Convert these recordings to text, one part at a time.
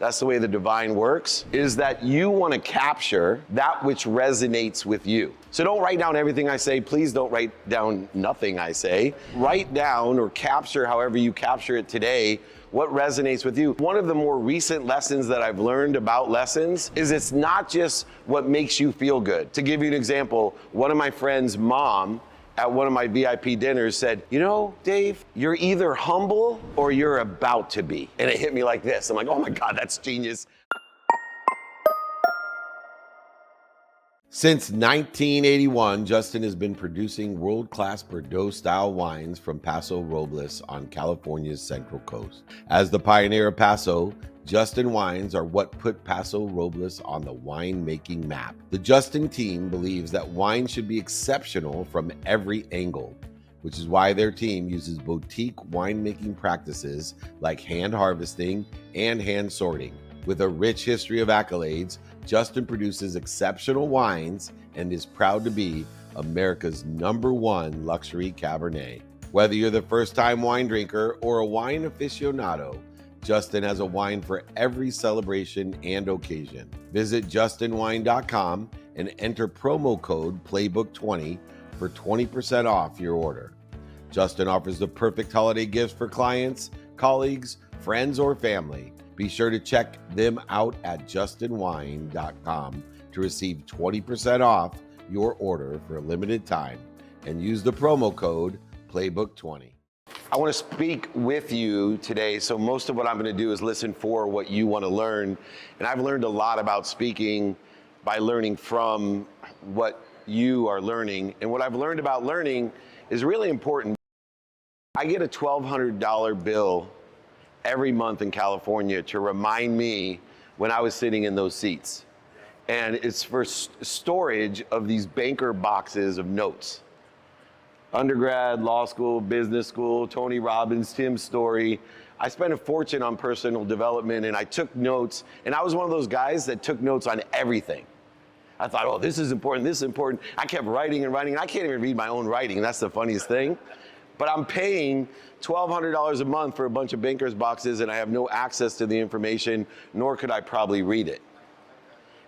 That's the way the divine works, is that you want to capture that which resonates with you. So don't write down everything I say. Please don't write down nothing I say. Write down or capture, however you capture it today, what resonates with you. One of the more recent lessons that I've learned about lessons is it's not just what makes you feel good. To give you an example, one of my friends' mom at one of my VIP dinners said, you know, Dave, you're either humble or you're about to be. And it hit me like this. I'm like, oh my God, that's genius. Since 1981, Justin has been producing world-class Bordeaux-style wines from Paso Robles on California's Central Coast. As the pioneer of Paso, Justin wines are what put Paso Robles on the wine-making map. The Justin team believes that wine should be exceptional from every angle, which is why their team uses boutique winemaking practices like hand harvesting and hand sorting. With a rich history of accolades, Justin produces exceptional wines and is proud to be America's #1 luxury Cabernet. Whether you're the first-time wine drinker or a wine aficionado, Justin has a wine for every celebration and occasion. Visit justinwine.com and enter promo code PLAYBOOK20 for 20% off your order. Justin offers the perfect holiday gifts for clients, colleagues, friends, or family. Be sure to check them out at justinwine.com to receive 20% off your order for a limited time and use the promo code PLAYBOOK20. I want to speak with you today, so most of what I'm going to do is listen for what you want to learn. And I've learned a lot about speaking by learning from what you are learning. And what I've learned about learning is really important. I get a $1,200 bill every month in California to remind me when I was sitting in those seats. And it's for storage of these banker boxes of notes. Undergrad, law school, business school, Tony Robbins, Tim Story. I spent a fortune on personal development and I took notes, and I was one of those guys that took notes on everything. I thought, oh, this is important, this is important. I kept writing and writing, and I can't even read my own writing. That's the funniest thing. But I'm paying $1,200 a month for a bunch of bankers boxes and I have no access to the information, nor could I probably read it.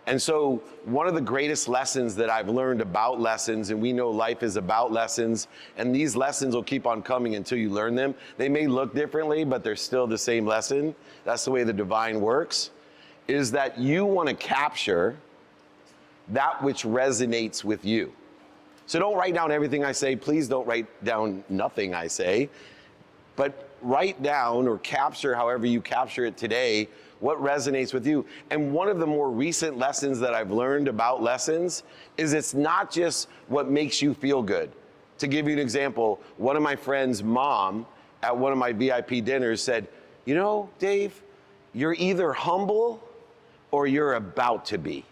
And so one of the greatest lessons that I've learned about lessons, and we know life is about lessons, and these lessons will keep on coming until you learn them. They may look differently, but they're still the same lesson. That's the way the divine works, is that you want to capture that which resonates with you. So don't write down everything I say. Please don't write down nothing I say, but write down or capture, however you capture it today, what resonates with you. And one of the more recent lessons that I've learned about lessons is it's not just what makes you feel good. To give you an example, one of my friends' mom at one of my VIP dinners said, you know, Dave, you're either humble or you're about to be.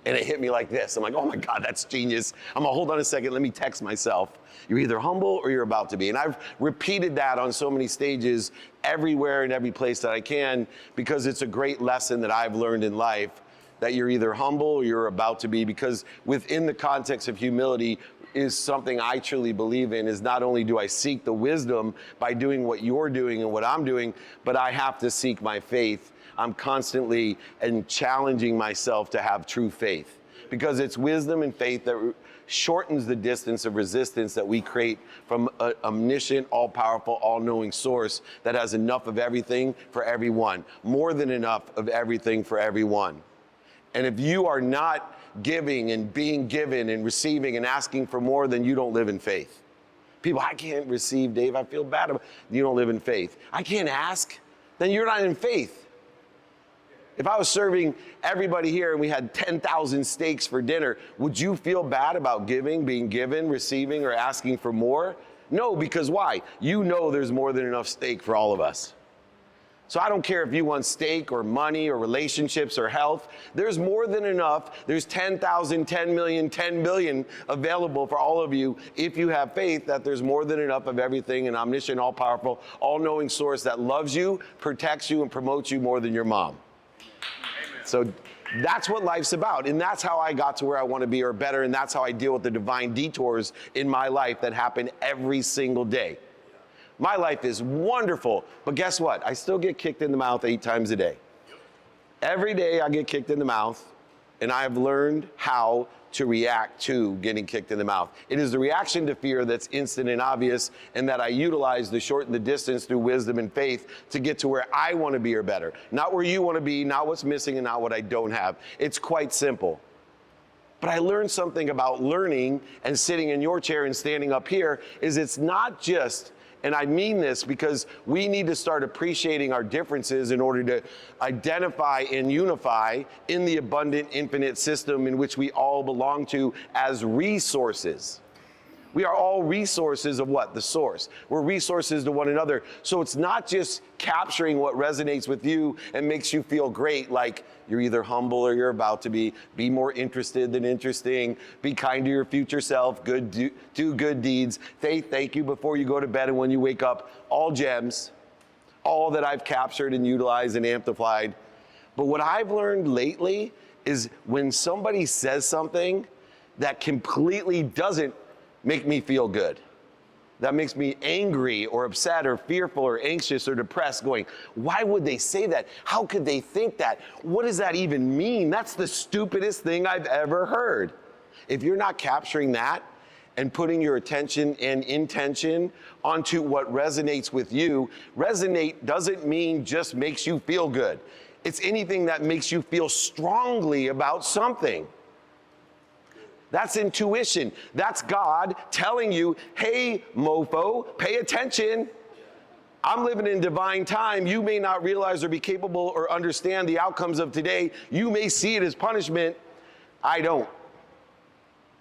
And it hit me like this. I'm like, oh my God, that's genius. I'm gonna hold on a second, let me text myself. You're either humble or you're about to be. And I've repeated that on so many stages, everywhere and every place that I can, because it's a great lesson that I've learned in life, that you're either humble or you're about to be, because within the context of humility is something I truly believe in, is not only do I seek the wisdom by doing what you're doing and what I'm doing, but I have to seek my faith. I'm constantly and challenging myself to have true faith, because it's wisdom and faith that shortens the distance of resistance that we create from an omniscient, all-powerful, all-knowing source that has enough of everything for everyone, more than enough of everything for everyone. And if you are not giving and being given and receiving and asking for more, then you don't live in faith. People, I can't receive, Dave, I feel bad about it. You don't live in faith. I can't ask, then you're not in faith. If I was serving everybody here and we had 10,000 steaks for dinner, would you feel bad about giving, being given, receiving, or asking for more? No, because why? You know there's more than enough steak for all of us. So I don't care if you want steak or money or relationships or health. There's more than enough. There's 10,000, 10 million, 10 billion available for all of you if you have faith that there's more than enough of everything, an omniscient, all-powerful, all-knowing source that loves you, protects you, and promotes you more than your mom. So that's what life's about. And that's how I got to where I want to be, or better. And that's how I deal with the divine detours in my life that happen every single day. My life is wonderful, but guess what? I still get kicked in the mouth 8 times a day. Every day I get kicked in the mouth, and I've learned how to react to getting kicked in the mouth. It is the reaction to fear that's instant and obvious, and that I utilize to shorten the distance through wisdom and faith to get to where I want to be or better. Not where you want to be, not what's missing, and not what I don't have. It's quite simple. But I learned something about learning and sitting in your chair and standing up here is it's not just, and I mean this because we need to start appreciating our differences in order to identify and unify in the abundant, infinite system in which we all belong to as resources. We are all resources of what? The source. We're resources to one another. So it's not just capturing what resonates with you and makes you feel great, like you're either humble or you're about to be more interested than interesting, be kind to your future self, do good deeds, thank you before you go to bed and when you wake up, all gems, all that I've captured and utilized and amplified. But what I've learned lately is when somebody says something that completely doesn't make me feel good, that makes me angry or upset or fearful or anxious or depressed, going, why would they say that? How could they think that? What does that even mean? That's the stupidest thing I've ever heard. If you're not capturing that and putting your attention and intention onto what resonates with you, resonate doesn't mean just makes you feel good. It's anything that makes you feel strongly about something. That's intuition. That's God telling you, hey, mofo, pay attention. I'm living in divine time. You may not realize or be capable or understand the outcomes of today. You may see it as punishment. I don't.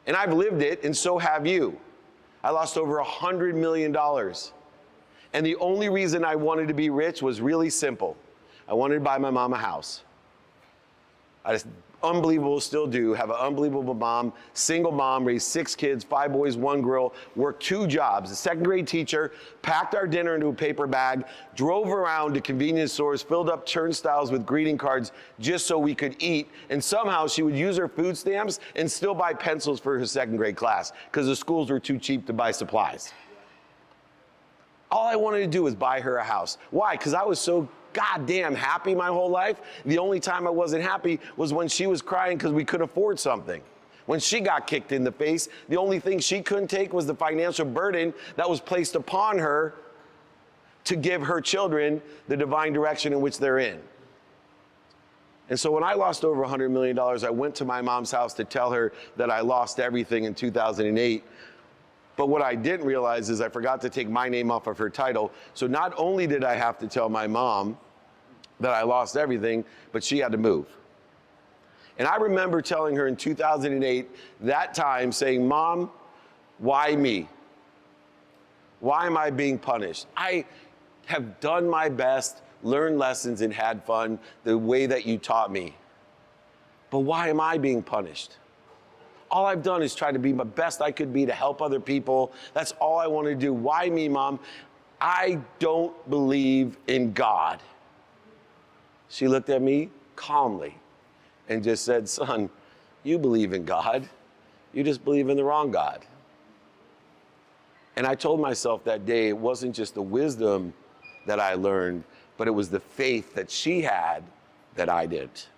And I've lived it, and so have you. I lost over $100 million. And the only reason I wanted to be rich was really simple. I wanted to buy my mom a house. Unbelievable, still do, have an unbelievable mom, single mom, raised 6 kids, 5 boys, 1 girl, worked 2 jobs, a 2nd grade teacher, packed our dinner into a paper bag, drove around to convenience stores, filled up turnstiles with greeting cards just so we could eat, and somehow she would use her food stamps and still buy pencils for her 2nd grade class because the schools were too cheap to buy supplies. All I wanted to do was buy her a house. Why? Because I was so goddamn happy my whole life. The only time I wasn't happy was when she was crying because we couldn't afford something. When she got kicked in the face, the only thing she couldn't take was the financial burden that was placed upon her to give her children the divine direction in which they're in. And so when I lost over $100 million, I went to my mom's house to tell her that I lost everything in 2008. But what I didn't realize is I forgot to take my name off of her title. So not only did I have to tell my mom that I lost everything, but she had to move. And I remember telling her in 2008, that time, saying, Mom, why me? Why am I being punished? I have done my best, learned lessons, and had fun the way that you taught me. But why am I being punished? All I've done is try to be the best I could be to help other people. That's all I want to do. Why me, Mom? I don't believe in God. She looked at me calmly and just said, son, you believe in God. You just believe in the wrong God. And I told myself that day it wasn't just the wisdom that I learned, but it was the faith that she had that I didn't.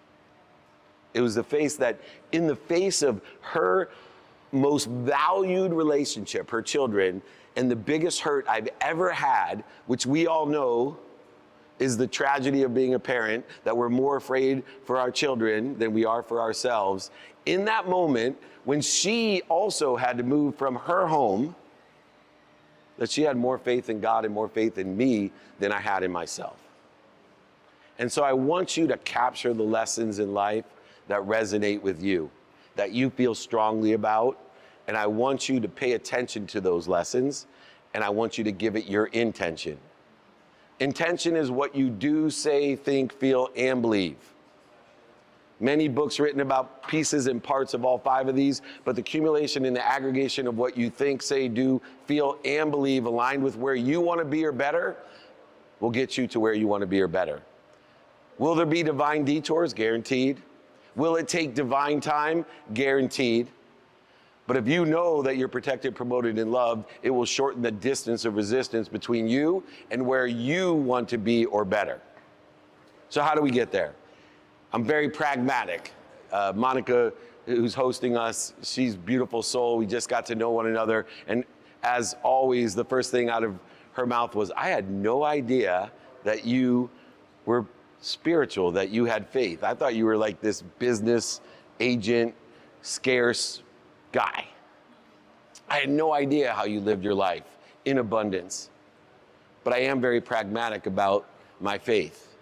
It was the faith that in the face of her most valued relationship, her children, and the biggest hurt I've ever had, which we all know is the tragedy of being a parent, that we're more afraid for our children than we are for ourselves. In that moment, when she also had to move from her home, that she had more faith in God and more faith in me than I had in myself. And so I want you to capture the lessons in life that resonate with you, that you feel strongly about, and I want you to pay attention to those lessons, and I want you to give it your intention. Intention is what you do, say, think, feel, and believe. Many books written about pieces and parts of all 5 of these, but the accumulation and the aggregation of what you think, say, do, feel, and believe aligned with where you want to be or better will get you to where you want to be or better. Will there be divine detours? Guaranteed. Will it take divine time? Guaranteed. But if you know that you're protected, promoted, and loved, it will shorten the distance of resistance between you and where you want to be or better. So how do we get there? I'm very pragmatic. Monica, who's hosting us, she's a beautiful soul. We just got to know one another. And as always, the first thing out of her mouth was, I had no idea that you were spiritual, that you had faith. I thought you were like this business agent, scarce guy. I had no idea how you lived your life in abundance. But I am very pragmatic about my faith.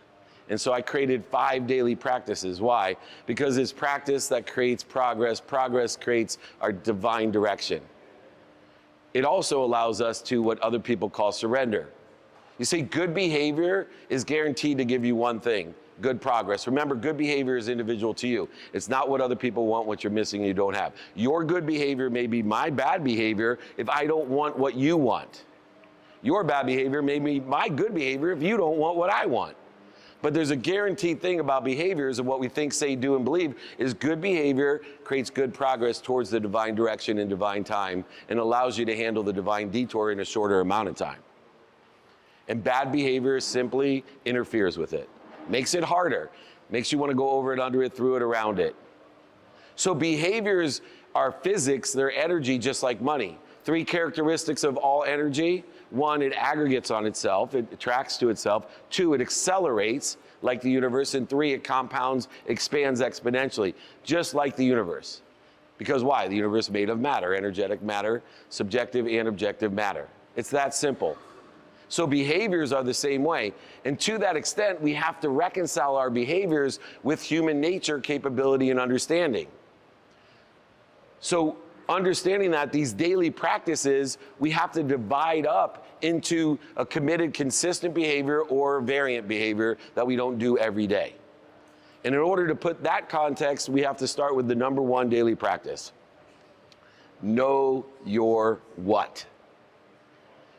And so I created 5 daily practices. Why? Because it's practice that creates progress. Progress creates our divine direction. It also allows us to what other people call surrender. You see, good behavior is guaranteed to give you one thing: good progress. Remember, good behavior is individual to you. It's not what other people want, what you're missing, you don't have. Your good behavior may be my bad behavior if I don't want what you want. Your bad behavior may be my good behavior if you don't want what I want. But there's a guaranteed thing about behaviors, and what we think, say, do, and believe is good behavior creates good progress towards the divine direction in divine time and allows you to handle the divine detour in a shorter amount of time. And bad behavior simply interferes with it, makes it harder, makes you want to go over it, under it, through it, around it. So behaviors are physics, they're energy just like money. 3 characteristics of all energy: 1, it aggregates on itself, it attracts to itself. 2, it accelerates like the universe. And 3, it compounds, expands exponentially, just like the universe. Because why? The universe is made of matter, energetic matter, subjective and objective matter. It's that simple. So behaviors are the same way. And to that extent, we have to reconcile our behaviors with human nature, capability, and understanding. So understanding that these daily practices, we have to divide up into a committed, consistent behavior or variant behavior that we don't do every day. And in order to put that context, we have to start with the number 1 daily practice: know your what.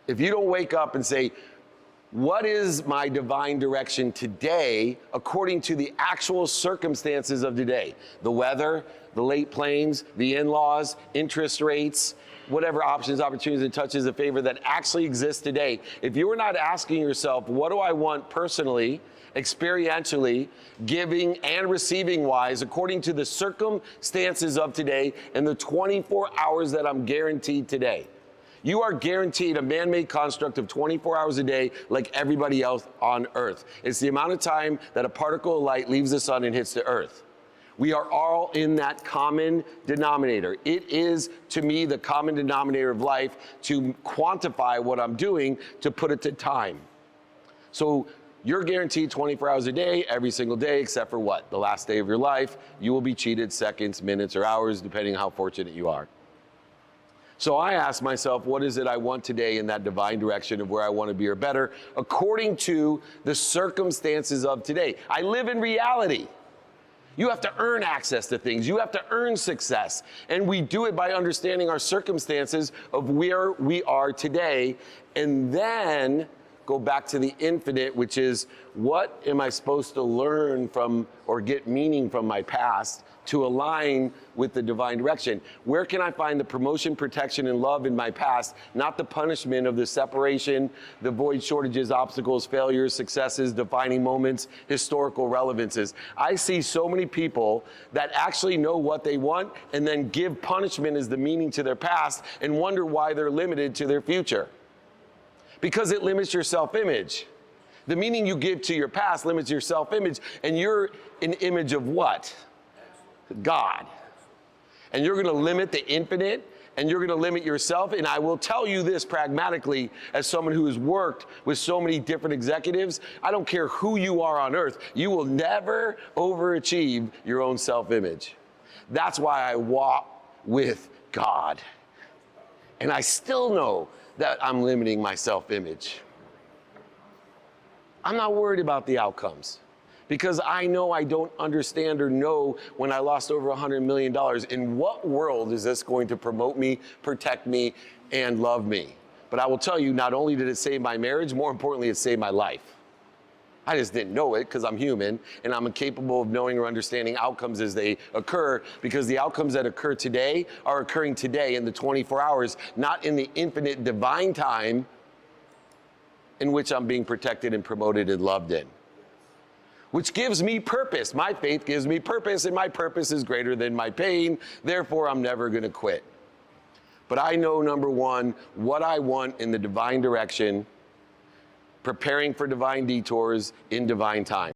If you don't wake up and say, what is my divine direction today according to the actual circumstances of today? The weather, the late planes, the in-laws, interest rates, whatever options, opportunities, and touches of favor that actually exist today. If you are not asking yourself, what do I want personally, experientially, giving and receiving wise, according to the circumstances of today and the 24 hours that I'm guaranteed today? You are guaranteed a man-made construct of 24 hours a day like everybody else on Earth. It's the amount of time that a particle of light leaves the sun and hits the Earth. We are all in that common denominator. It is, to me, the common denominator of life to quantify what I'm doing, to put it to time. So you're guaranteed 24 hours a day, every single day, except for what? The last day of your life. You will be cheated seconds, minutes, or hours, depending on how fortunate you are. So I ask myself, what is it I want today in that divine direction of where I want to be or better, according to the circumstances of today? I live in reality. You have to earn access to things. You have to earn success. And we do it by understanding our circumstances of where we are today, and then go back to the infinite, which is, what am I supposed to learn from or get meaning from my past to align with the divine direction? Where can I find the promotion, protection, and love in my past, not the punishment of the separation, the void, shortages, obstacles, failures, successes, defining moments, historical relevances? I see so many people that actually know what they want and then give punishment as the meaning to their past and wonder why they're limited to their future. Because it limits your self-image. The meaning you give to your past limits your self-image, and you're an image of what? God. And you're gonna limit the infinite, and you're gonna limit yourself. And I will tell you this pragmatically, as someone who has worked with so many different executives, I don't care who you are on earth, you will never overachieve your own self-image. That's why I walk with God. And I still know that I'm limiting my self-image. I'm not worried about the outcomes, because I know I don't understand or know when I lost over $100 million, in what world is this going to promote me, protect me, and love me? But I will tell you, not only did it save my marriage, more importantly, it saved my life. I just didn't know it because I'm human and I'm incapable of knowing or understanding outcomes as they occur, because the outcomes that occur today are occurring today in the 24 hours, not in the infinite divine time in which I'm being protected and promoted and loved in. which gives me purpose. My faith gives me purpose, and my purpose is greater than my pain. Therefore, I'm never going to quit. But I know, number one, what I want in the divine direction, preparing for divine detours in divine time.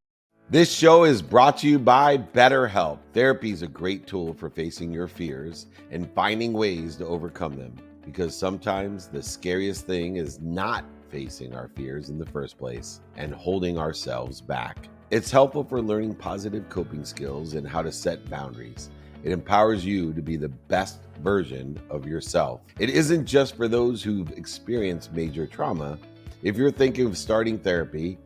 This show is brought to you by BetterHelp. Therapy is a great tool for facing your fears and finding ways to overcome them, because sometimes the scariest thing is not facing our fears in the first place and holding ourselves back. It's helpful for learning positive coping skills and how to set boundaries. It empowers you to be the best version of yourself. It isn't just for those who've experienced major trauma. If you're thinking of starting therapy,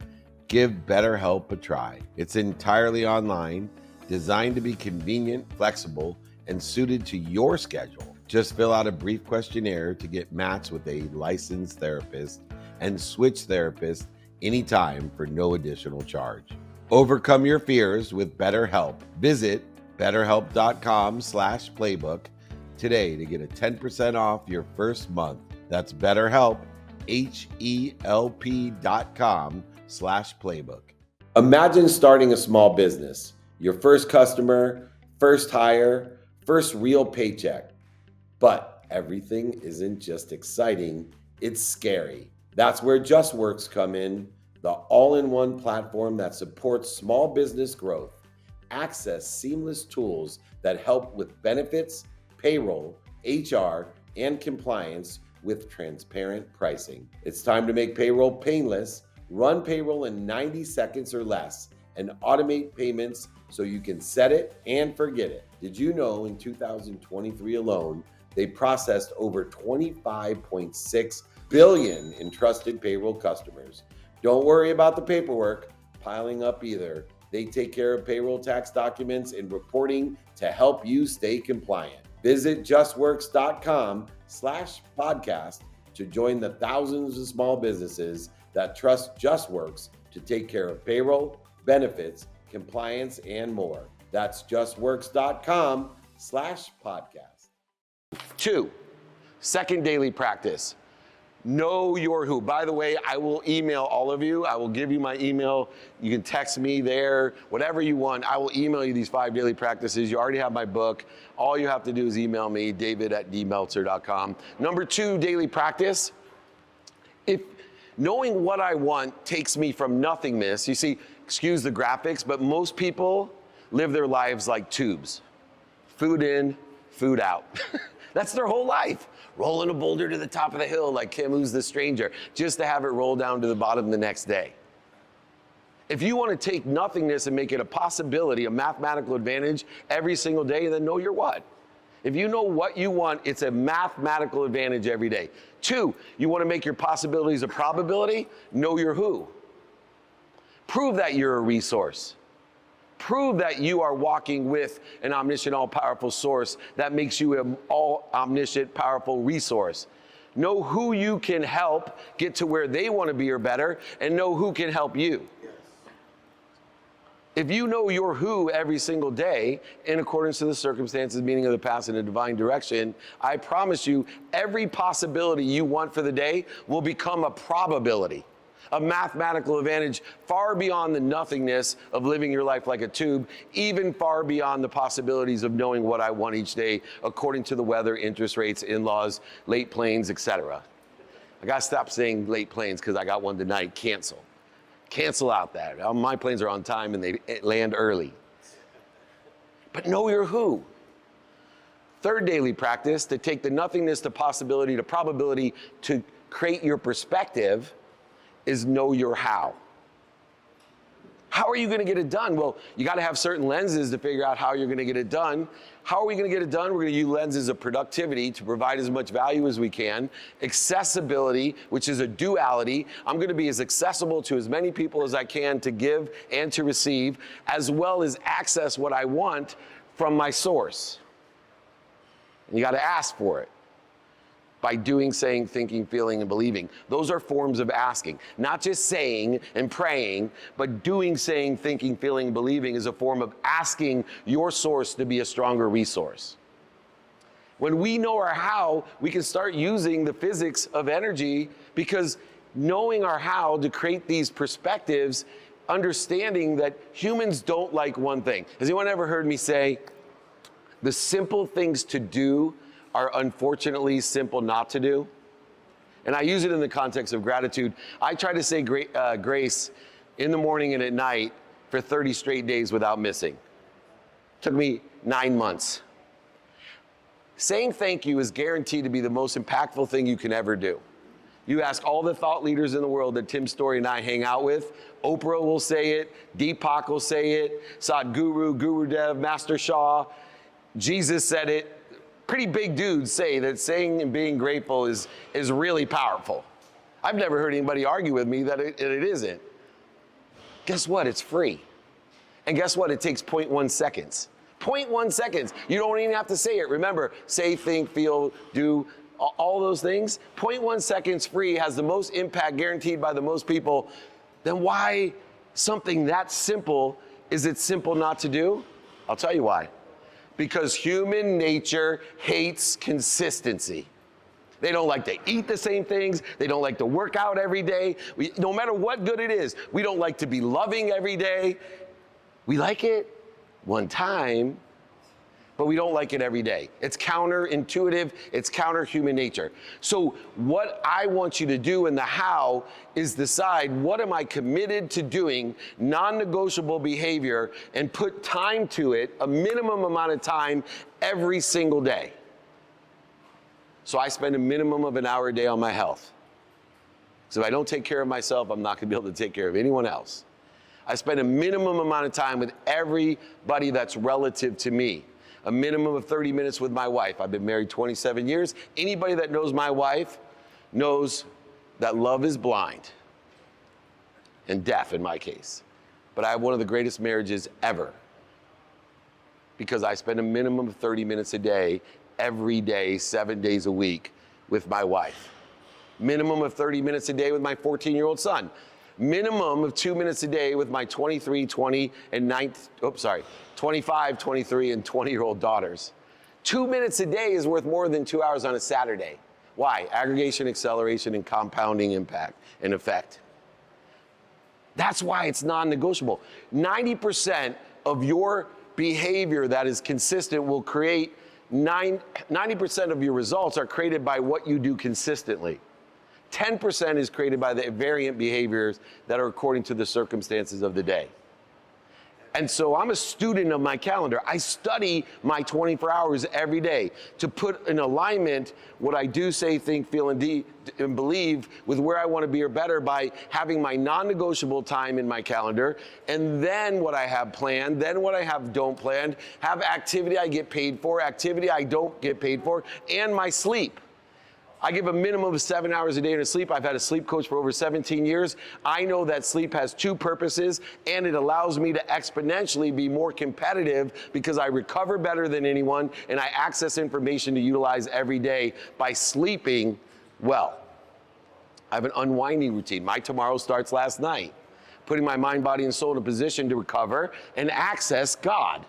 give BetterHelp a try. It's entirely online, designed to be convenient, flexible, and suited to your schedule. Just fill out a brief questionnaire to get matched with a licensed therapist and switch therapists anytime for no additional charge. Overcome your fears with BetterHelp. Visit BetterHelp.com/playbook today to get a 10% off your first month. That's BetterHelp, HELP.com/playbook. Imagine starting a small business, your first customer, first hire, first real paycheck. But everything isn't just exciting, it's scary. That's where JustWorks come in, the all-in-one platform that supports small business growth. Access seamless tools that help with benefits, payroll, HR, and compliance with transparent pricing. It's time to make payroll painless, run payroll in 90 seconds or less, and automate payments so you can set it and forget it. Did you know in 2023 alone, they processed over 25.6 billion in trusted payroll customers? Don't worry about the paperwork piling up either. They take care of payroll tax documents and reporting to help you stay compliant. Visit justworks.com/podcast to join the thousands of small businesses that trust JustWorks to take care of payroll, benefits, compliance, and more. That's justworks.com/podcast. 2, second daily practice. Know your who. By the way, I will email all of you. I will give you my email. You can text me there, whatever you want. I will email you these 5 daily practices. You already have my book. All you have to do is email me, david@dmeltzer.com. Number 2, daily practice. If knowing what I want takes me from nothingness, you see, excuse the graphics, but most people live their lives like tubes. Food in, food out. That's their whole life. Rolling a boulder to the top of the hill like Kim, Who's the Stranger, just to have it roll down to the bottom the next day. If you want to take nothingness and make it a possibility, a mathematical advantage every single day, then know your what. If you know what you want, it's a mathematical advantage every day. 2, you want to make your possibilities a probability? Know your who. Prove that you're a resource. Prove that you are walking with an omniscient, all-powerful source that makes you an all-omniscient, powerful resource. Know who you can help get to where they want to be or better, and know who can help you. Yes. If you know your who every single day, in accordance to the circumstances, meaning of the past, in a divine direction, I promise you, every possibility you want for the day will become a probability. A mathematical advantage far beyond the nothingness of living your life like a tube, even far beyond the possibilities of knowing what I want each day according to the weather, interest rates, in-laws, late planes, etc. I gotta stop saying late planes because I got one tonight. Cancel out that. My planes are on time and they land early. But know your who. 3rd daily practice, to take the nothingness to possibility to probability to create your perspective, is know your how. How are you going to get it done? Well, you got to have certain lenses to figure out how you're going to get it done. How are we going to get it done? We're going to use lenses of productivity to provide as much value as we can. Accessibility, which is a duality. I'm going to be as accessible to as many people as I can to give and to receive, as well as access what I want from my source. And you got to ask for it. By doing, saying, thinking, feeling, and believing. Those are forms of asking. Not just saying and praying, but doing, saying, thinking, feeling, and believing is a form of asking your source to be a stronger resource. When we know our how, we can start using the physics of energy, because knowing our how to create these perspectives understanding that humans don't like one thing. Has anyone ever heard me say, the simple things to do are unfortunately simple not to do? And I use it in the context of gratitude. I try to say grace in the morning and at night for 30 straight days without missing. Took me 9 months. Saying thank you is guaranteed to be the most impactful thing you can ever do. You ask all the thought leaders in the world that Tim Story and I hang out with, Oprah will say it, Deepak will say it, Sadhguru, Guru Dev, Master Shah, Jesus said it. Pretty big dudes say that saying and being grateful is really powerful. I've never heard anybody argue with me that it isn't. Guess what? It's free. And guess what? It takes 0.1 seconds. 0.1 seconds. You don't even have to say it. Remember, say, think, feel, do, all those things. 0.1 seconds free has the most impact guaranteed by the most people. Then why something that simple is it simple not to do? I'll tell you why. Because human nature hates consistency. They don't like to eat the same things. They don't like to work out every day. No matter what good it is, we don't like to be loving every day. We like it one time, but we don't like it every day. It's counterintuitive, it's counter human nature. So what I want you to do in the how is decide what am I committed to doing, non-negotiable behavior, and put time to it, a minimum amount of time every single day. So I spend a minimum of an hour a day on my health. So if I don't take care of myself, I'm not gonna be able to take care of anyone else. I spend a minimum amount of time with everybody that's relative to me. A minimum of 30 minutes with my wife. I've been married 27 years. Anybody that knows my wife knows that love is blind and deaf in my case. But I have one of the greatest marriages ever because I spend a minimum of 30 minutes a day, every day, 7 days a week with my wife. Minimum of 30 minutes a day with my 14-year-old son. Minimum of 2 minutes a day with my 23, 20, and 25, 23, and 20-year-old daughters. 2 minutes a day is worth more than 2 hours on a Saturday. Why? Aggregation, acceleration, and compounding impact and effect. That's why it's non-negotiable. 90% of your behavior that is consistent will create 90% of your results are created by what you do consistently. 10% is created by the variant behaviors that are according to the circumstances of the day. And so I'm a student of my calendar. I study my 24 hours every day to put in alignment what I do, say, think, feel, and believe with where I want to be or better by having my non-negotiable time in my calendar, and then what I have planned, then what I don't planned, have activity I get paid for, activity I don't get paid for, and my sleep. I give a minimum of 7 hours a day to sleep. I've had a sleep coach for over 17 years. I know that sleep has two purposes, and it allows me to exponentially be more competitive because I recover better than anyone, and I access information to utilize every day by sleeping well. I have an unwinding routine. My tomorrow starts last night, putting my mind, body, and soul in a position to recover and access God,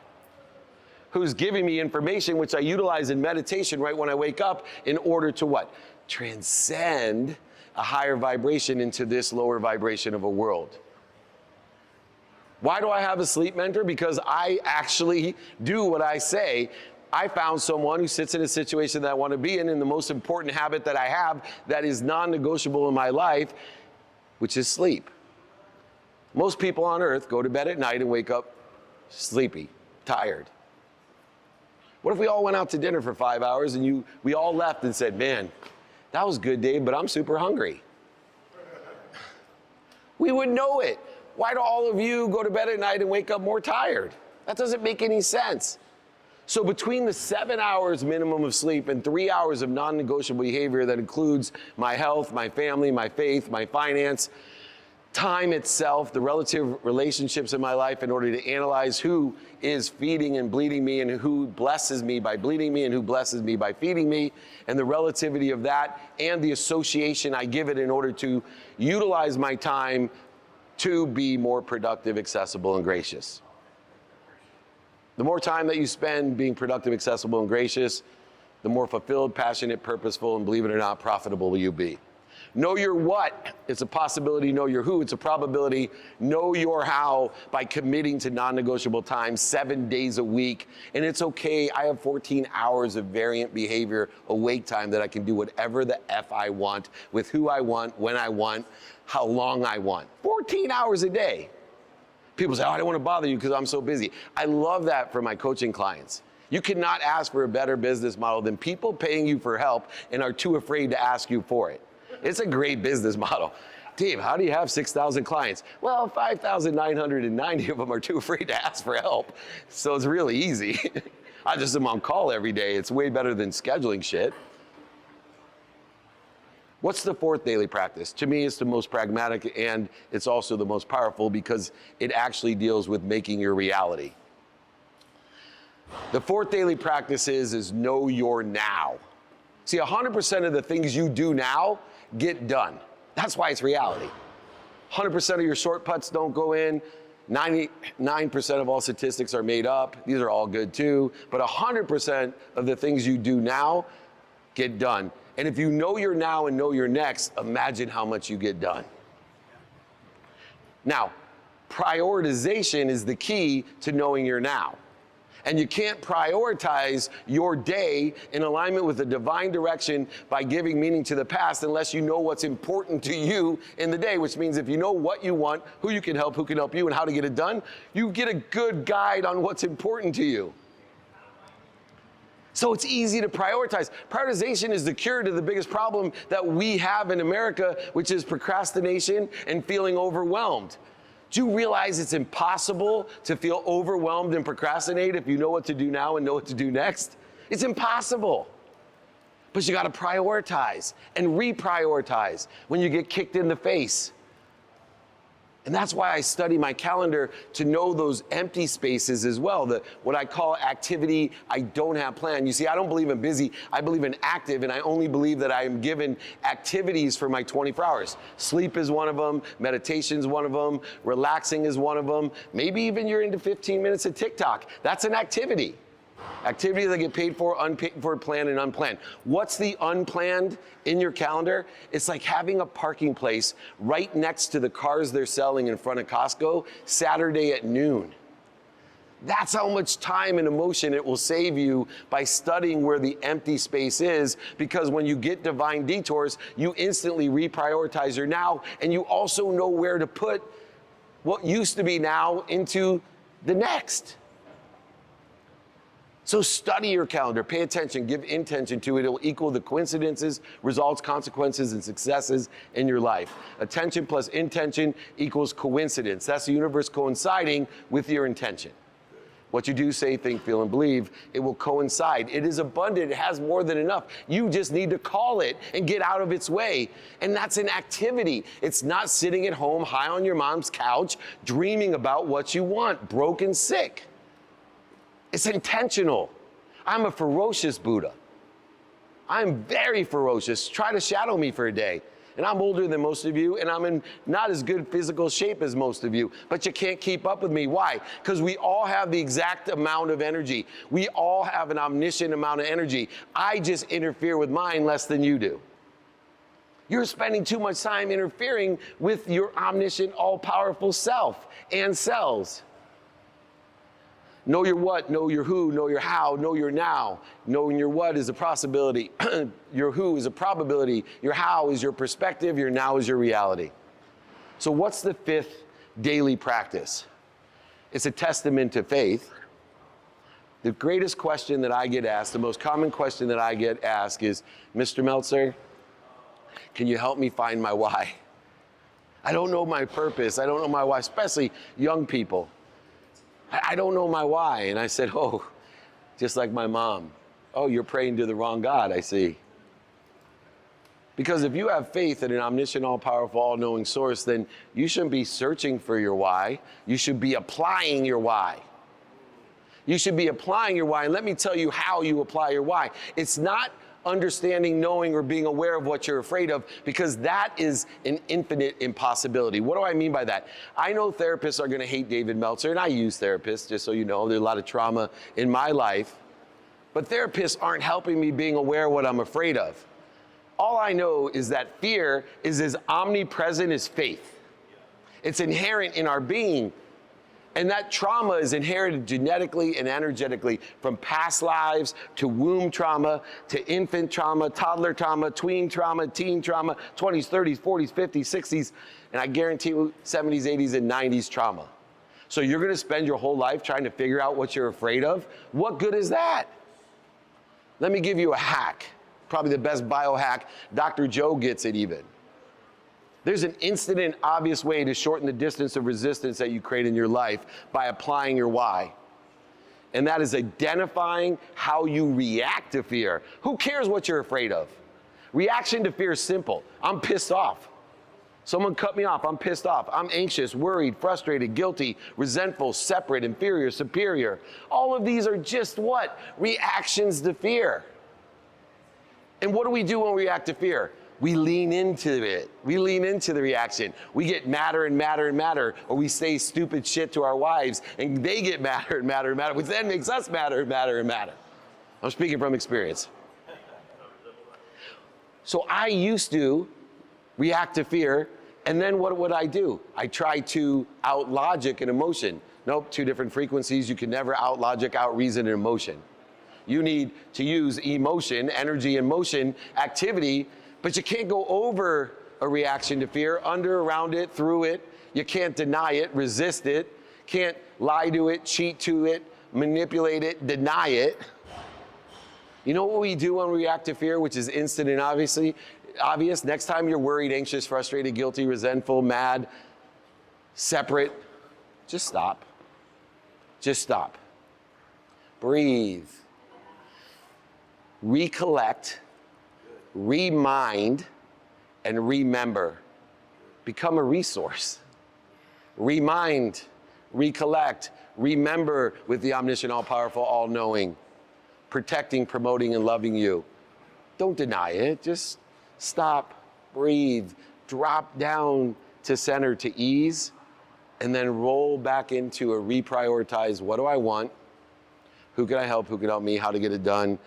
who's giving me information which I utilize in meditation right when I wake up in order to what? Transcend a higher vibration into this lower vibration of a world. Why do I have a sleep mentor? Because I actually do what I say. I found someone who sits in a situation that I want to be in the most important habit that I have that is non-negotiable in my life, which is sleep. Most people on earth go to bed at night and wake up sleepy, tired. What if we all went out to dinner for 5 hours and we all left and said, man, that was good, Dave, but I'm super hungry? We would know it. Why do all of you go to bed at night and wake up more tired? That doesn't make any sense. So between the 7 hours minimum of sleep and 3 hours of non-negotiable behavior that includes my health, my family, my faith, my finance, time itself, the relative relationships in my life in order to analyze who is feeding and bleeding me and who blesses me by bleeding me and who blesses me by feeding me, and the relativity of that and the association I give it in order to utilize my time to be more productive, accessible, and gracious. The more time that you spend being productive, accessible, and gracious, the more fulfilled, passionate, purposeful, and believe it or not, profitable will you be. Know your what, it's a possibility. Know your who, it's a probability. Know your how by committing to non-negotiable time 7 days a week. And it's okay, I have 14 hours of variant behavior awake time that I can do whatever the F I want, with who I want, when I want, how long I want. 14 hours a day. People say, oh, I don't want to bother you because I'm so busy. I love that for my coaching clients. You cannot ask for a better business model than people paying you for help and are too afraid to ask you for it. It's a great business model. Dave, how do you have 6,000 clients? Well, 5,990 of them are too afraid to ask for help. So it's really easy. I just am on call every day. It's way better than scheduling shit. What's the fourth daily practice? To me, it's the most pragmatic, and it's also the most powerful because it actually deals with making your reality. The fourth daily practice is know your now. See, 100% of the things you do now get done. That's why it's reality. 100% of your short putts don't go in. 99% of all statistics are made up. These are all good too. But 100% of the things you do now get done. And if you know your now and know your next, imagine how much you get done. Now, prioritization is the key to knowing your now. And you can't prioritize your day in alignment with the divine direction by giving meaning to the past unless you know what's important to you in the day, which means if you know what you want, who you can help you, and how to get it done, you get a good guide on what's important to you. So it's easy to prioritize. Prioritization is the cure to the biggest problem that we have in America, which is procrastination and feeling overwhelmed. Do you realize it's impossible to feel overwhelmed and procrastinate if you know what to do now and know what to do next? It's impossible. But you gotta prioritize and reprioritize when you get kicked in the face. And that's why I study my calendar to know those empty spaces as well, what I call activity I don't have planned. You see, I don't believe in busy, I believe in active, and I only believe that I am given activities for my 24 hours. Sleep is one of them, meditation is one of them, relaxing is one of them. Maybe even you're into 15 minutes of TikTok. That's an activity. Activities that get paid for, unpaid for, planned, and unplanned. What's the unplanned in your calendar? It's like having a parking place right next to the cars they're selling in front of Costco Saturday at noon. That's how much time and emotion it will save you by studying where the empty space is, because when you get divine detours, you instantly reprioritize your now, and you also know where to put what used to be now into the next. So study your calendar, pay attention, give intention to it. It will equal the coincidences, results, consequences, and successes in your life. Attention plus intention equals coincidence. That's the universe coinciding with your intention. What you do, say, think, feel, and believe, it will coincide. It is abundant, it has more than enough. You just need to call it and get out of its way. And that's an activity. It's not sitting at home high on your mom's couch, dreaming about what you want, broke and sick. It's intentional. I'm a ferocious Buddha. I'm very ferocious. Try to shadow me for a day. And I'm older than most of you, and I'm in not as good physical shape as most of you, but you can't keep up with me. Why? Because we all have the exact amount of energy. We all have an omniscient amount of energy. I just interfere with mine less than you do. You're spending too much time interfering with your omniscient, all-powerful self and cells. Know your what, know your who, know your how, know your now. Knowing your what is a possibility. Your who is a probability. Your how is your perspective. Your now is your reality. So what's the fifth daily practice? It's a testament to faith. The greatest question that I get asked, the most common question that I get asked is, Mr. Meltzer, can you help me find my why? I don't know my purpose. I don't know my why, especially young people. I don't know my why. And I said, oh, just like my mom. Oh, you're praying to the wrong God, I see. Because if you have faith in an omniscient, all-powerful, all-knowing source, then you shouldn't be searching for your why. You should be applying your why. You should be applying your why. And let me tell you how you apply your why. It's not understanding, knowing, or being aware of what you're afraid of, because that is an infinite impossibility. What do I mean by that? I know therapists are going to hate David Meltzer, and I use therapists, just so you know. There's a lot of trauma in my life. But therapists aren't helping me being aware of what I'm afraid of. All I know is that fear is as omnipresent as faith. It's inherent in our being. And that trauma is inherited genetically and energetically from past lives to womb trauma, to infant trauma, toddler trauma, tween trauma, teen trauma, 20s, 30s, 40s, 50s, 60s, and I guarantee you 70s, 80s, and 90s trauma. So you're gonna spend your whole life trying to figure out what you're afraid of? What good is that? Let me give you a hack, probably the best biohack. Dr. Joe gets it even. There's an instant and obvious way to shorten the distance of resistance that you create in your life by applying your why. And that is identifying how you react to fear. Who cares what you're afraid of? Reaction to fear is simple. I'm pissed off. Someone cut me off, I'm pissed off. I'm anxious, worried, frustrated, guilty, resentful, separate, inferior, superior. All of these are just what? Reactions to fear. And what do we do when we react to fear? We lean into it. We lean into the reaction. We get madder and madder and madder, or we say stupid shit to our wives, and they get madder and madder and madder, which then makes us madder and madder and madder. I'm speaking from experience. So I used to react to fear, and then what would I do? I try to out-logic an emotion. Nope, two different frequencies. You can never out-logic, out-reason an emotion. You need to use emotion, energy and motion, activity, but you can't go over a reaction to fear, under, around it, through it. You can't deny it, resist it, can't lie to it, cheat to it, manipulate it, deny it. You know what we do when we react to fear, which is instant and obvious? Next time you're worried, anxious, frustrated, guilty, resentful, mad, separate, just stop. Just stop. Breathe. Recollect. Remind, and remember. Become a resource. Remind, recollect, remember with the omniscient, all-powerful, all-knowing, protecting, promoting, and loving you. Don't deny it. Just stop, breathe, drop down to center, to ease, and then roll back into a reprioritize. What do I want? Who can I help? Who can help me? How to get it done?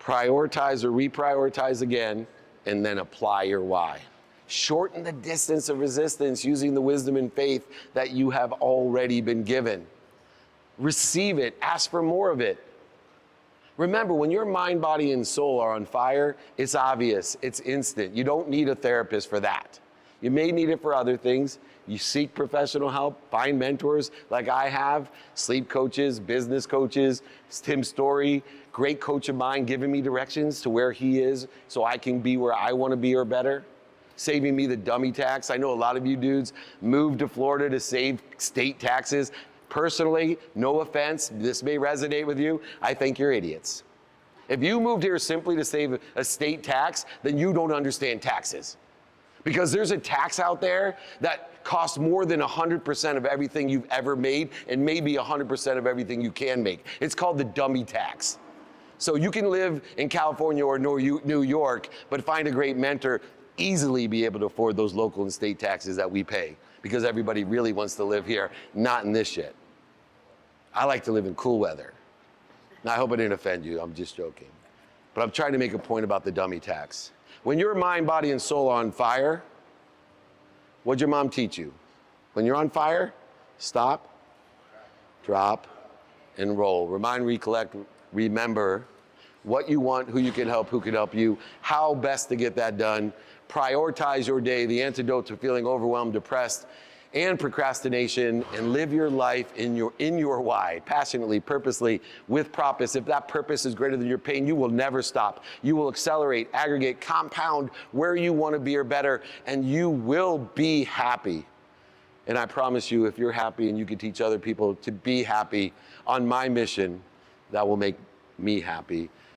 Prioritize or reprioritize again, and then apply your why. Shorten the distance of resistance using the wisdom and faith that you have already been given. Receive it, ask for more of it. Remember, when your mind, body, and soul are on fire, it's obvious, it's instant. You don't need a therapist for that. You may need it for other things. You seek professional help, find mentors like I have, sleep coaches, business coaches. Tim Story, great coach of mine, giving me directions to where he is so I can be where I want to be or better, saving me the dummy tax. I know a lot of you dudes moved to Florida to save state taxes. Personally, no offense, this may resonate with you, I think you're idiots. If you moved here simply to save a state tax, then you don't understand taxes. Because there's a tax out there that costs more than 100% of everything you've ever made, and maybe 100% of everything you can make. It's called the dummy tax. So you can live in California or New York, but find a great mentor, easily be able to afford those local and state taxes that we pay, because everybody really wants to live here, not in this shit. I like to live in cool weather. Now, I hope I didn't offend you, I'm just joking. But I'm trying to make a point about the dummy tax. When your mind, body, and soul are on fire, what'd your mom teach you? When you're on fire, stop, drop, and roll. Remind, recollect, remember what you want, who you can help, who can help you, how best to get that done. Prioritize your day, the antidote to feeling overwhelmed, depressed, and procrastination, and live your life in your why, passionately, purposely, with purpose. If that purpose is greater than your pain, you will never stop. You will accelerate, aggregate, compound where you want to be or better, and you will be happy. And I promise you, if you're happy and you can teach other people to be happy on my mission, that will make me happy.